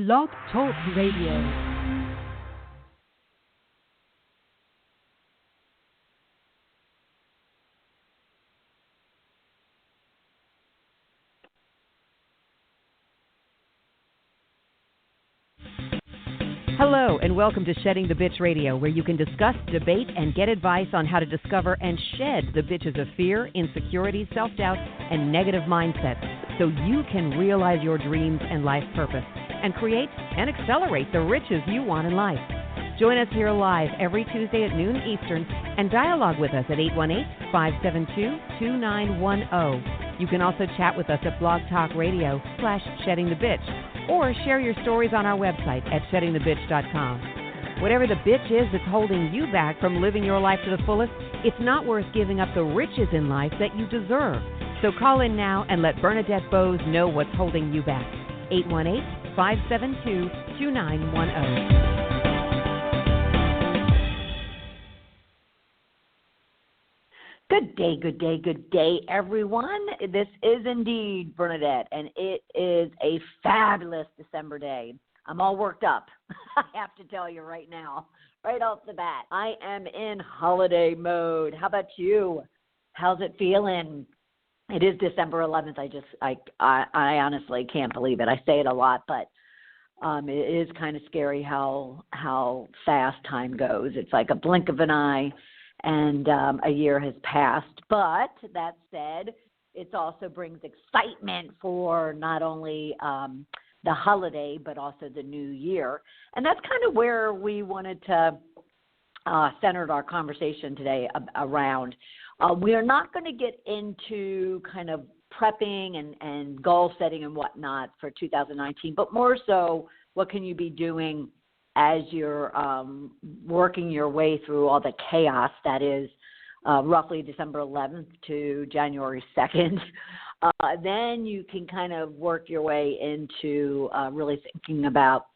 Blog Talk Radio. Hello, and welcome to Shedding the Bitch Radio, where you can discuss, debate, and get advice on how to discover and shed the bitches of fear, insecurity, self-doubt, and negative mindsets so you can realize your dreams and life purpose and create and accelerate the riches you want in life. Join us here live every Tuesday at noon Eastern and dialogue with us at 818-572-2910. You can also chat with us at Blog Talk Radio /SheddingTheBitch or share your stories on our website at sheddingthebitch.com. Whatever the bitch is that's holding you back from living your life to the fullest, it's not worth giving up the riches in life that you deserve. So call in now and let Bernadette Boas know what's holding you back. 818-572-2910. Good day, everyone. This is indeed Bernadette, and it is a fabulous December day. I'm all worked up, I have to tell you right now, right off the bat. I am in holiday mode. How about you? How's it feeling? It is December 11th. I honestly can't believe it. I say it a lot, but it is kind of scary how fast time goes. It's like a blink of an eye, and a year has passed. But that said, it also brings excitement for not only the holiday, but also the new year. And that's kind of where we wanted to center our conversation today around. We are not going to get into kind of prepping and goal setting and whatnot for 2019, but more so, what can you be doing as you're working your way through all the chaos that is roughly December 11th to January 2nd. Then you can kind of work your way into really thinking about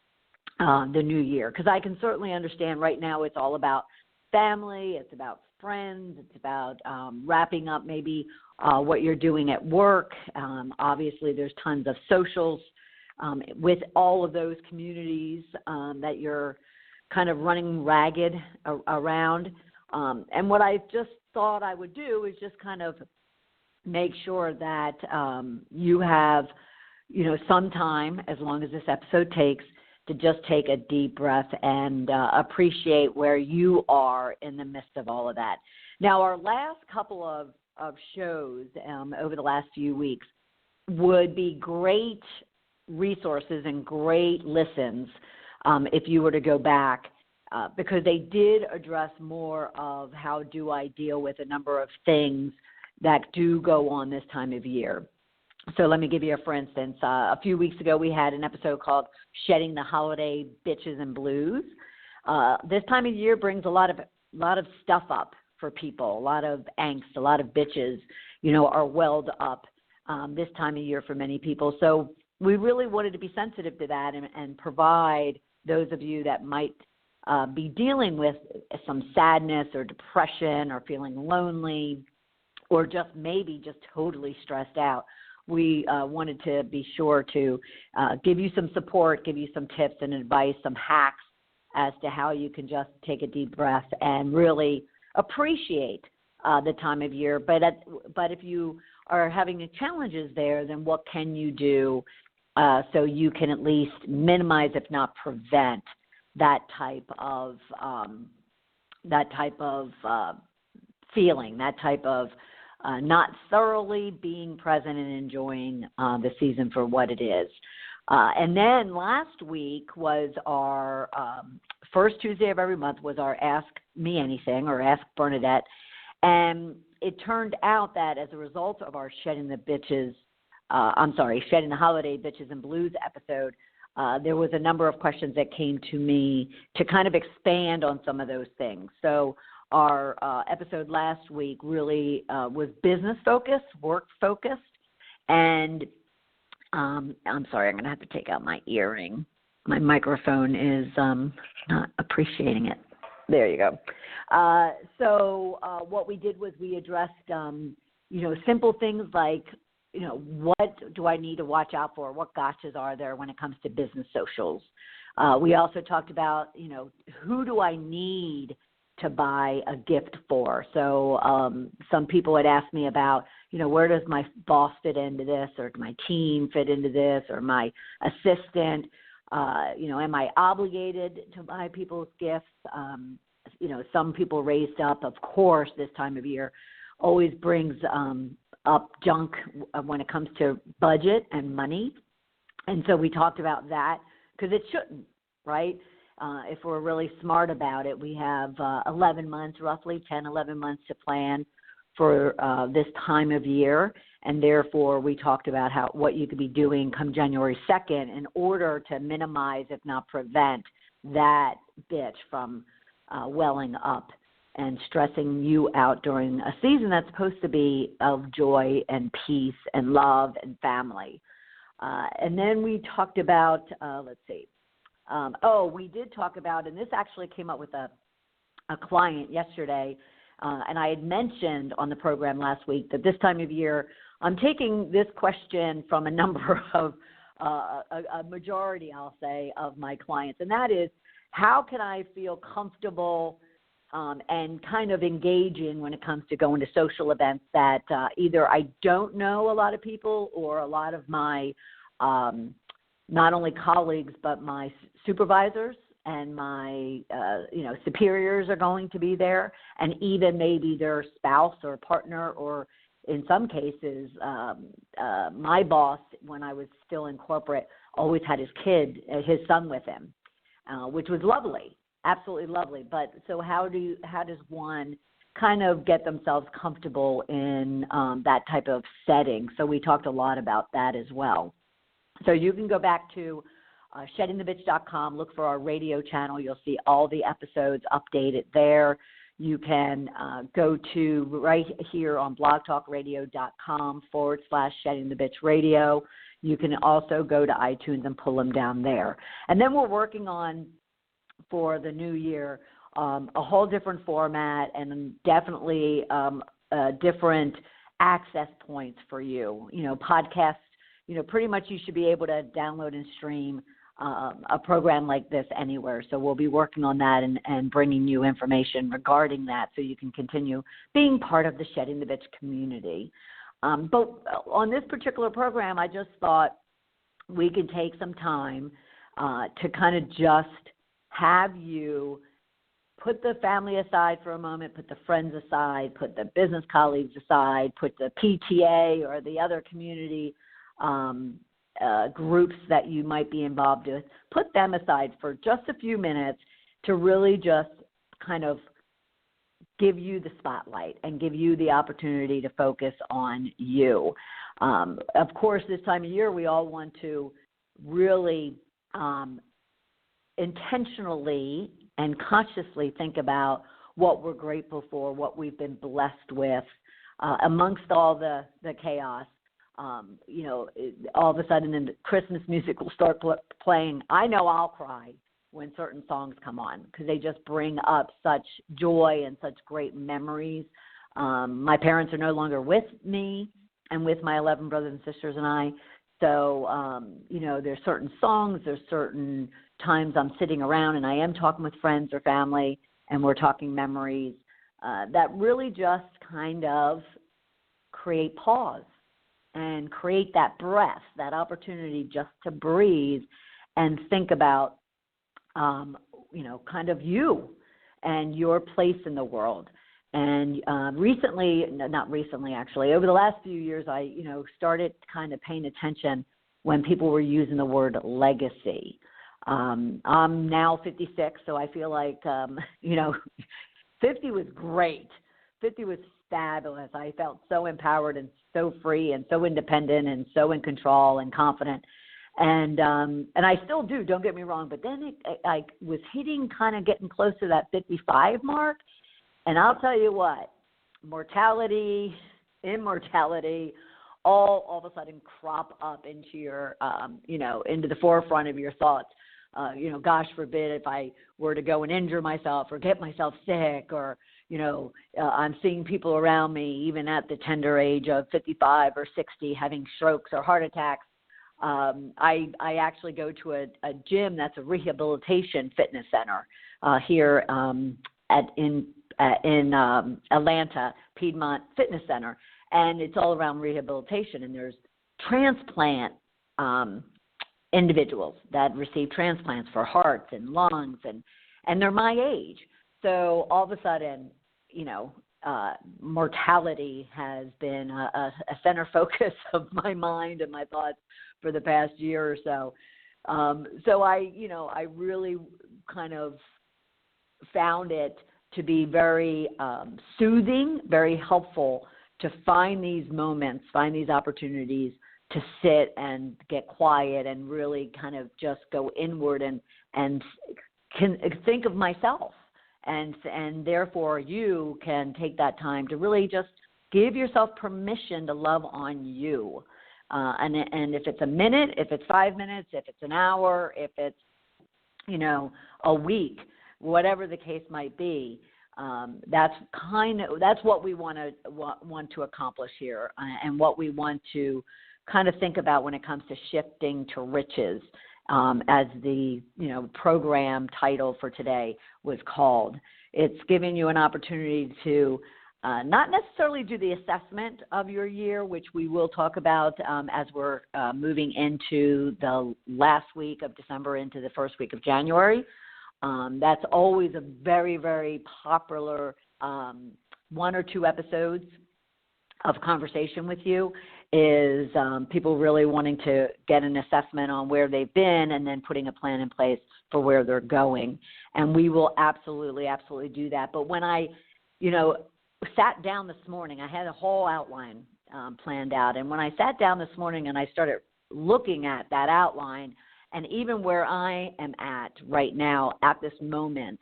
the new year. Because I can certainly understand right now it's all about family, it's about friends, it's about wrapping up maybe what you're doing at work. Obviously, there's tons of socials with all of those communities that you're kind of running ragged around. And what I just thought I would do is just kind of make sure that you have, some time, as long as this episode takes, to just take a deep breath and appreciate where you are in the midst of all of that. Now, our last couple of shows over the last few weeks would be great resources and great listens if you were to go back because they did address more of how do I deal with a number of things that do go on this time of year. So let me give you for instance, a few weeks ago we had an episode called Shedding the Holiday Bitches and Blues. This time of year brings a lot of stuff up for people, a lot of angst, a lot of bitches, are welled up this time of year for many people. So we really wanted to be sensitive to that and provide those of you that might be dealing with some sadness or depression or feeling lonely or just totally stressed out. We wanted to be sure to give you some support, give you some tips and advice, some hacks as to how you can just take a deep breath and really appreciate the time of year. But if you are having challenges there, then what can you do so you can at least minimize, if not prevent, that type of feeling, that type of not thoroughly being present and enjoying the season for what it is. And then last week was our first Tuesday of every month was our Ask Me Anything or Ask Bernadette. And it turned out that as a result of our Shedding the Holiday Bitches and Blues episode, there was a number of questions that came to me to kind of expand on some of those things. So our episode last week really was business-focused, work-focused, and I'm sorry, I'm going to have to take out my earring. My microphone is not appreciating it. There you go. So what we did was we addressed, simple things like what do I need to watch out for? What gotchas are there when it comes to business socials? We also talked about, who do I need to buy a gift for? So some people had asked me about, where does my boss fit into this, or my team fit into this, or my assistant? Am I obligated to buy people's gifts? Some people raised up, of course, this time of year always brings up junk when it comes to budget and money. And so we talked about that because it shouldn't, right? If we're really smart about it, we have 11 months, roughly 10, 11 months to plan for this time of year. And therefore, we talked about what you could be doing come January 2nd in order to minimize, if not prevent, that bitch from welling up and stressing you out during a season that's supposed to be of joy and peace and love and family. And then we talked about, we did talk about, and this actually came up with a client yesterday, and I had mentioned on the program last week that this time of year, I'm taking this question from a number of, a majority, I'll say, of my clients, and that is, how can I feel comfortable and kind of engaging when it comes to going to social events that either I don't know a lot of people, or a lot of my not only colleagues but my supervisors and my superiors are going to be there, and even maybe their spouse or partner, or in some cases my boss, when I was still in corporate, always had his son with him, which was lovely. Absolutely lovely. But so how does one kind of get themselves comfortable in that type of setting? So we talked a lot about that as well. So you can go back to sheddingthebitch.com, look for our radio channel. You'll see all the episodes updated there. You can go to right here on blogtalkradio.com/sheddingthebitchradio. You can also go to iTunes and pull them down there. And then we're working on, for the new year, a whole different format, and definitely different access points for you. Podcasts, pretty much you should be able to download and stream a program like this anywhere. So we'll be working on that and bringing you information regarding that, so you can continue being part of the Shedding the Bitch community. But on this particular program, I just thought we could take some time to kind of just have you put the family aside for a moment, put the friends aside, put the business colleagues aside, put the PTA or the other community groups that you might be involved with, put them aside for just a few minutes to really just kind of give you the spotlight and give you the opportunity to focus on you. Of course, this time of year, we all want to really intentionally and consciously think about what we're grateful for, what we've been blessed with amongst all the chaos. All of a sudden the Christmas music will start playing. I know I'll cry when certain songs come on, because they just bring up such joy and such great memories. My parents are no longer with me and with my 11 brothers and sisters and I. So, there's certain songs, there's certain times I'm sitting around and I am talking with friends or family, and we're talking memories that really just kind of create pause and create that breath, that opportunity just to breathe and think about, kind of you and your place in the world. And not recently, actually, over the last few years, I, started kind of paying attention when people were using the word legacy. I'm now 56, so I feel like, 50 was great. 50 was fabulous. I felt so empowered and so free and so independent and so in control and confident. And I still do, don't get me wrong, but then I was getting close to that 55 mark. And I'll tell you what, mortality, immortality, all of a sudden crop up into your, into the forefront of your thoughts. Gosh forbid if I were to go and injure myself or get myself sick or, I'm seeing people around me, even at the tender age of 55 or 60, having strokes or heart attacks. I actually go to a gym that's a rehabilitation fitness center here in Atlanta, Piedmont Fitness Center, and it's all around rehabilitation. And there's transplant individuals that receive transplants for hearts and lungs, and they're my age. So all of a sudden, mortality has been a center focus of my mind and my thoughts for the past year or so. So I really kind of found it to be very soothing, very helpful to find these moments, find these opportunities to sit and get quiet and really kind of just go inward and can think of myself. And therefore you can take that time to really just give yourself permission to love on you. And if it's a minute, if it's 5 minutes, if it's an hour, if it's, a week, whatever the case might be, that's what we want to accomplish here, and what we want to kind of think about when it comes to shifting to riches, as the program title for today was called. It's giving you an opportunity to not necessarily do the assessment of your year, which we will talk about as we're moving into the last week of December into the first week of January. That's always a very, very popular 1 or 2 episodes of conversation with you, is people really wanting to get an assessment on where they've been and then putting a plan in place for where they're going. And we will absolutely do that. But when I, sat down this morning, I had a whole outline planned out. And when I sat down this morning and I started looking at that outline, and even where I am at right now at this moment,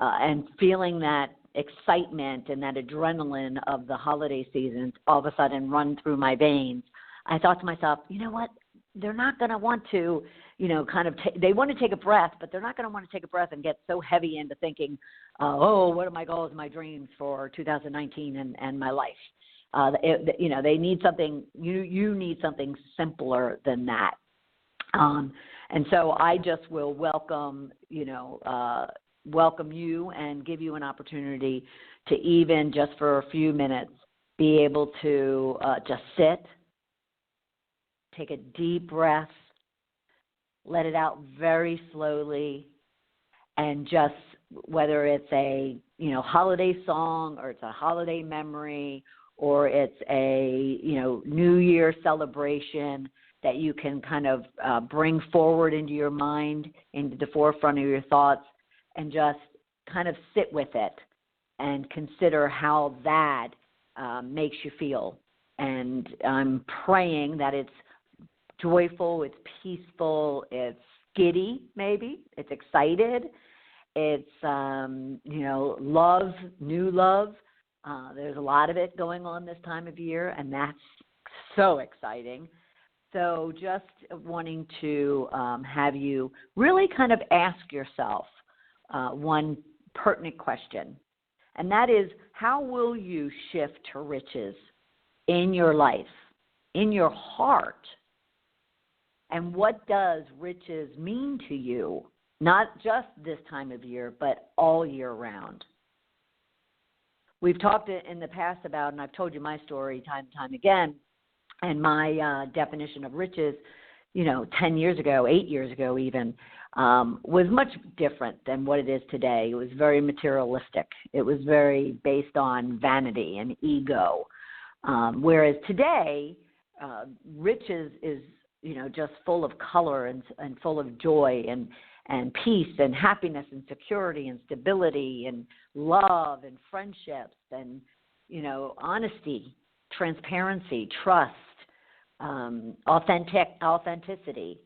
and feeling that excitement and that adrenaline of the holiday seasons all of a sudden run through my veins, I thought to myself, you know what? They're not going to want to, they want to take a breath, but they're not going to want to take a breath and get so heavy into thinking, what are my goals and my dreams for 2019 and my life? They need something, you need something simpler than that. And so I just will welcome you and give you an opportunity to even just for a few minutes be able to just sit, take a deep breath, let it out very slowly, and just whether it's a holiday song or it's a holiday memory or it's a New Year celebration that you can kind of bring forward into your mind, into the forefront of your thoughts, and just kind of sit with it and consider how that makes you feel. And I'm praying that it's joyful, it's peaceful, it's giddy maybe, it's excited, it's, love, new love. There's a lot of it going on this time of year, and that's so exciting. So just wanting to have you really kind of ask yourself one pertinent question, and that is, how will you shift to riches in your life, in your heart? And what does riches mean to you, not just this time of year, but all year round? We've talked in the past about, and I've told you my story time and time again, and my definition of riches, 10 years ago, 8 years ago even, was much different than what it is today. It was very materialistic. It was very based on vanity and ego. Whereas today, riches is, just full of color and full of joy and peace and happiness and security and stability and love and friendships and, honesty, transparency, trust, authenticity.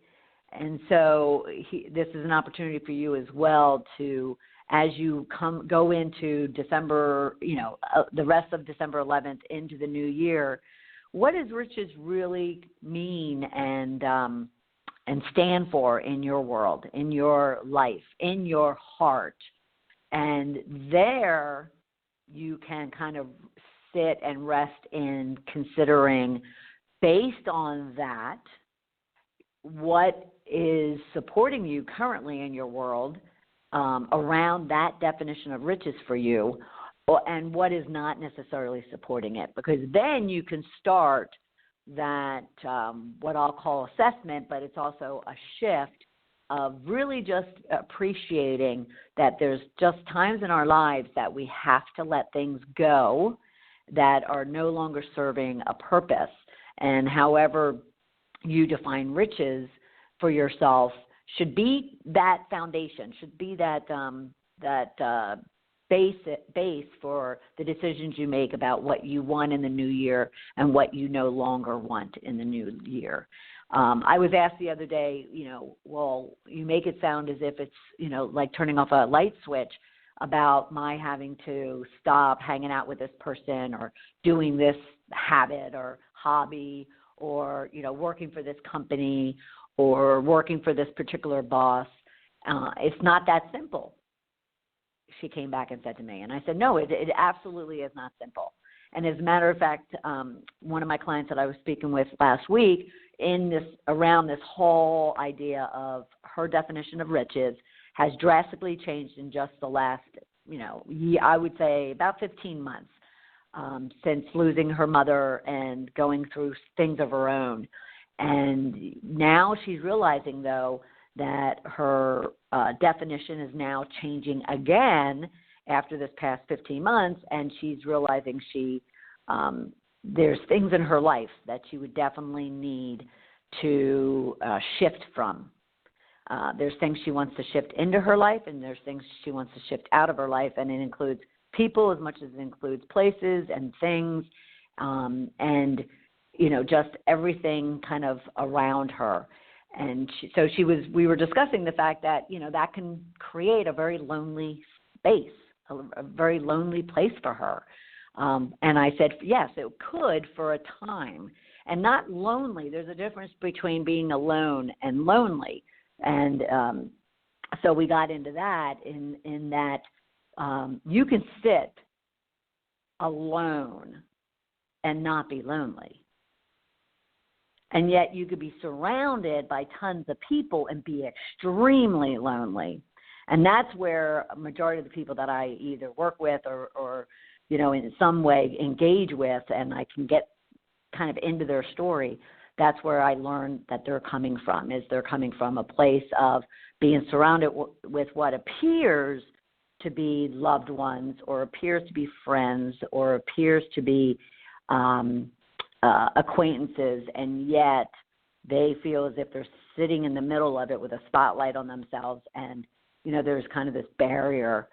And so this is an opportunity for you as well to, as you go into December, the rest of December 11th into the new year, what does riches really mean and stand for in your world, in your life, in your heart? And there you can kind of sit and rest in considering, based on that, what is supporting you currently in your world around that definition of riches for you, and what is not necessarily supporting it. Because then you can start that, what I'll call assessment, but it's also a shift of really just appreciating that there's just times in our lives that we have to let things go that are no longer serving a purpose. And however you define riches for yourself should be that foundation, should be that base for the decisions you make about what you want in the new year and what you no longer want in the new year. I was asked the other day, well, you make it sound as if it's, like turning off a light switch, about my having to stop hanging out with this person or doing this habit or hobby or, working for this company or working for this particular boss. It's not that simple, she came back and said to me. And I said, no, it absolutely is not simple. And as a matter of fact, one of my clients that I was speaking with last week around this whole idea of her definition of riches has drastically changed in just the last, I would say about 15 months since losing her mother and going through things of her own. And now she's realizing, though, that her definition is now changing again after this past 15 months, and she's realizing there's things in her life that she would definitely need to shift from. There's things she wants to shift into her life, and there's things she wants to shift out of her life, and it includes people as much as it includes places and things, and just everything kind of around her. And we were discussing the fact that that can create a very lonely space, a very lonely place for her. And I said, yes, it could for a time, and not lonely. There's a difference between being alone and lonely. And so we got into that in that you can sit alone and not be lonely. And yet you could be surrounded by tons of people and be extremely lonely. And that's where a majority of the people that I either work with or in some way engage with, and I can get kind of into their story, that's where I learned that they're coming from, is they're coming from a place of being surrounded with what appears to be loved ones or appears to be friends or appears to be acquaintances, and yet they feel as if they're sitting in the middle of it with a spotlight on themselves, and there's kind of this barrier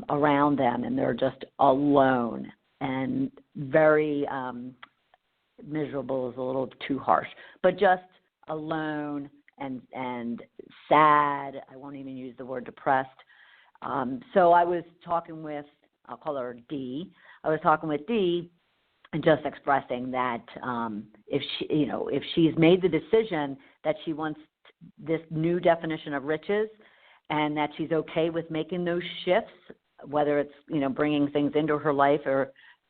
around them, and they're just alone and very miserable is a little too harsh, but just alone and sad. I won't even use the word depressed. So I was talking with, I'll call her Dee. I was talking with Dee and just expressing that if she's made the decision that she wants this new definition of riches, and that she's okay with making those shifts, whether it's bringing things into her life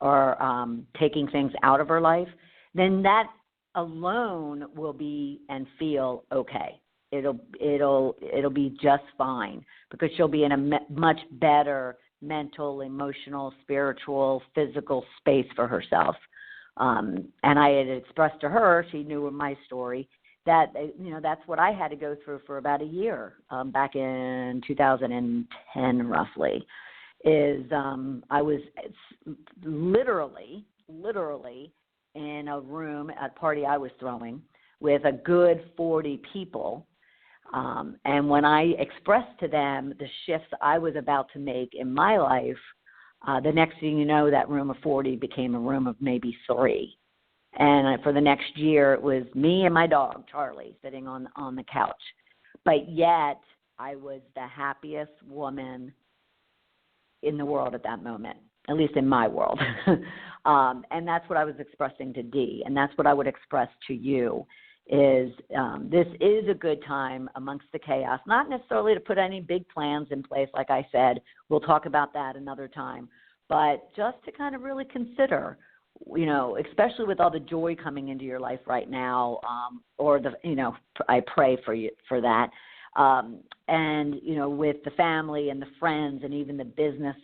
or taking things out of her life, then that alone will be and feel okay. It'll be just fine, because she'll be in a much better mental, emotional, spiritual, physical space for herself. And I had expressed to her, she knew my story, that that's what I had to go through for about a year back in 2010 roughly. I was literally in a room at a party I was throwing with a good 40 people. And when I expressed to them the shifts I was about to make in my life, the next thing you know, that room of 40 became a room of maybe 3. And for the next year, it was me and my dog, Charlie, sitting on the couch. But yet, I was the happiest woman in the world at that moment, at least in my world. And that's what I was expressing to Dee, and that's what I would express to you, is this is a good time amongst the chaos, not necessarily to put any big plans in place, like I said. We'll talk about that another time. but just to kind of really consider, especially with all the joy coming into your life right now, I pray for you for that. And, with the family and the friends and even the business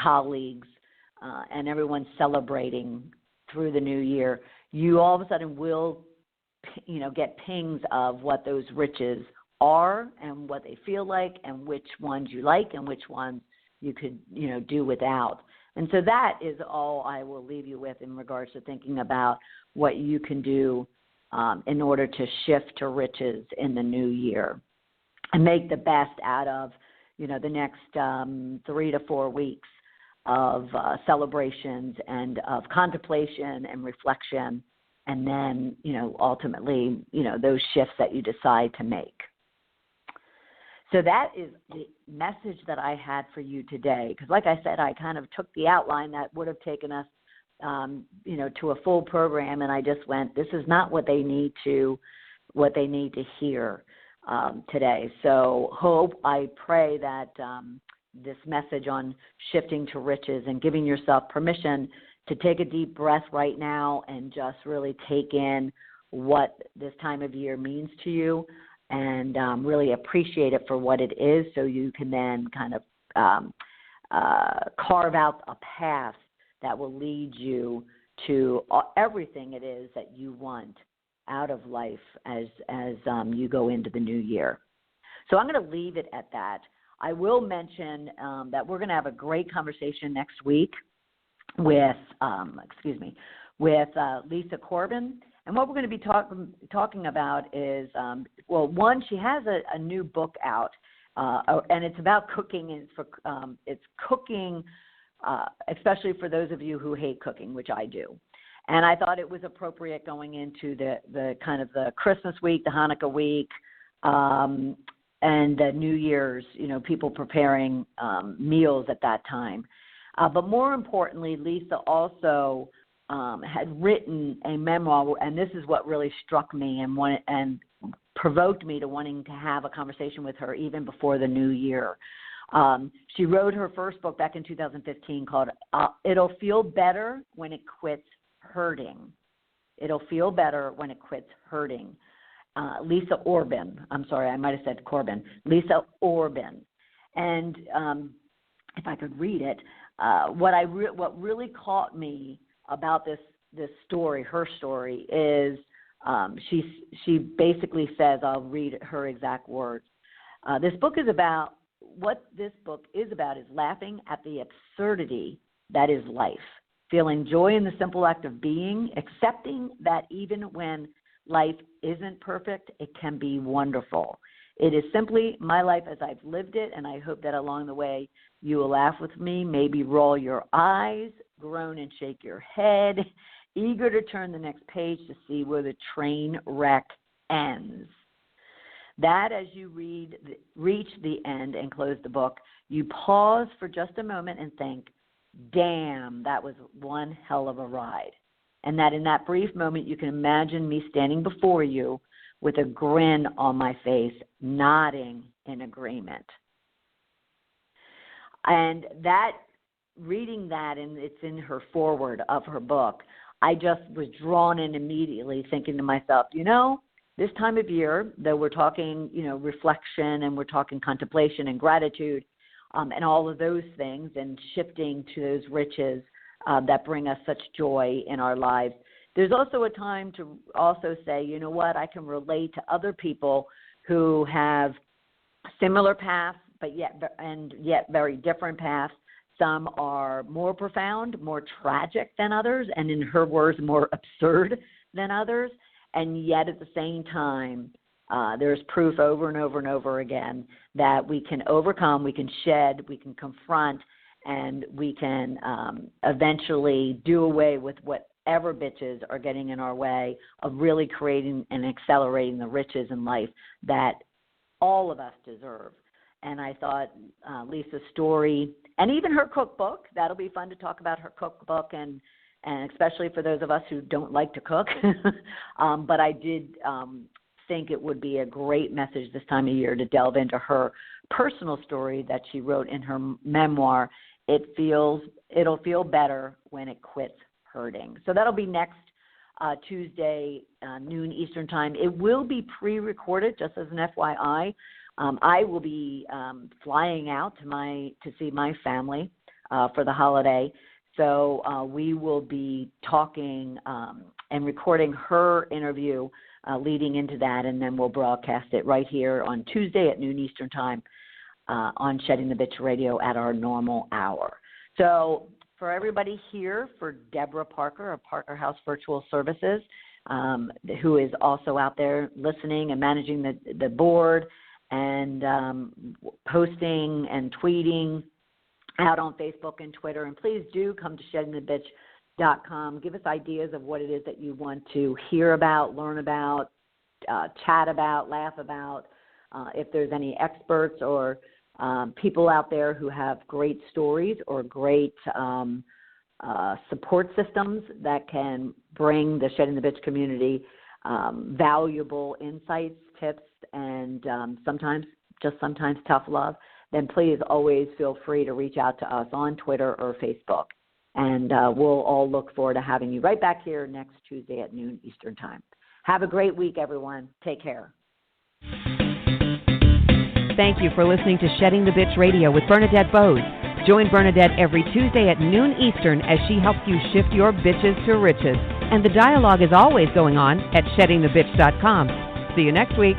colleagues and everyone celebrating through the new year, you all of a sudden will, get pings of what those riches are and what they feel like and which ones you like and which ones you could, do without. And so that is all I will leave you with in regards to thinking about what you can do in order to shift to riches in the new year and make the best out of, the next 3 to 4 weeks of celebrations and of contemplation and reflection, and then, ultimately, those shifts that you decide to make. So that is the message that I had for you today. Because like I said, I kind of took the outline that would have taken us, to a full program, and I just went, this is not what they need to hear today. So I pray that this message on shifting to riches and giving yourself permission to take a deep breath right now and just really take in what this time of year means to you, and really appreciate it for what it is, so you can then kind of carve out a path that will lead you to everything it is that you want out of life as you go into the new year. So I'm going to leave it at that. I will mention that we're going to have a great conversation next week with Lisa Corbin. And what we're going to be talking about is, one, she has a new book out, and it's about cooking, and it's cooking, especially for those of you who hate cooking, which I do. And I thought it was appropriate going into the kind of the Christmas week, the Hanukkah week, and the New Year's, people preparing meals at that time. But more importantly, Lisa also had written a memoir, and this is what really struck me and provoked me to wanting to have a conversation with her even before the new year. She wrote her first book back in 2015 called It'll Feel Better When It Quits Hurting. It'll Feel Better When It Quits Hurting. Lisa Orban. I'm sorry, I might have said Corbin. Lisa Orban. And if I could read it, what really caught me about this story, her story, is she basically says, I'll read her exact words. What this book is about is laughing at the absurdity that is life, feeling joy in the simple act of being, accepting that even when life isn't perfect, it can be wonderful. It is simply my life as I've lived it, and I hope that along the way you will laugh with me, maybe roll your eyes, groan and shake your head, eager to turn the next page to see where the train wreck ends. That as you reach the end and close the book, you pause for just a moment and think, damn, that was one hell of a ride. And that in that brief moment, you can imagine me standing before you with a grin on my face, nodding in agreement. And that, reading that, and it's in her foreword of her book, I just was drawn in immediately, thinking to myself, this time of year, though we're talking, reflection, and we're talking contemplation and gratitude, and all of those things, and shifting to those riches that bring us such joy in our lives, there's also a time to also say, you know what, I can relate to other people who have similar paths, but yet very different paths. Some are more profound, more tragic than others, and in her words, more absurd than others. And yet at the same time, there's proof over and over and over again that we can overcome, we can shed, we can confront, and we can eventually do away with whatever bitches are getting in our way of really creating and accelerating the riches in life that all of us deserve. And I thought Lisa's story, and even her cookbook, that'll be fun to talk about her cookbook, and especially for those of us who don't like to cook. But I did think it would be a great message this time of year to delve into her personal story that she wrote in her memoir, it'll feel better when it quits hurting. So that'll be next Tuesday, noon Eastern time. It will be pre-recorded, just as an FYI. I will be flying out to see my family for the holiday. So we will be talking and recording her interview leading into that, and then we'll broadcast it right here on Tuesday at noon Eastern time on Shedding the Bitch Radio at our normal hour. So for everybody here, for Deborah Parker of Parker House Virtual Services, who is also out there listening and managing the board and posting and tweeting out on Facebook and Twitter. And please do come to sheddingthebitch.com. Give us ideas of what it is that you want to hear about, learn about, chat about, laugh about. If there's any experts or people out there who have great stories or great support systems that can bring the Shedding the Bitch community valuable insights, tips, and sometimes tough love, then please always feel free to reach out to us on Twitter or Facebook. And we'll all look forward to having you right back here next Tuesday at noon Eastern time. Have a great week, everyone. Take care. Thank you for listening to Shedding the Bitch Radio with Bernadette Boas. Join Bernadette every Tuesday at noon Eastern as she helps you shift your bitches to riches. And the dialogue is always going on at sheddingthebitch.com. See you next week.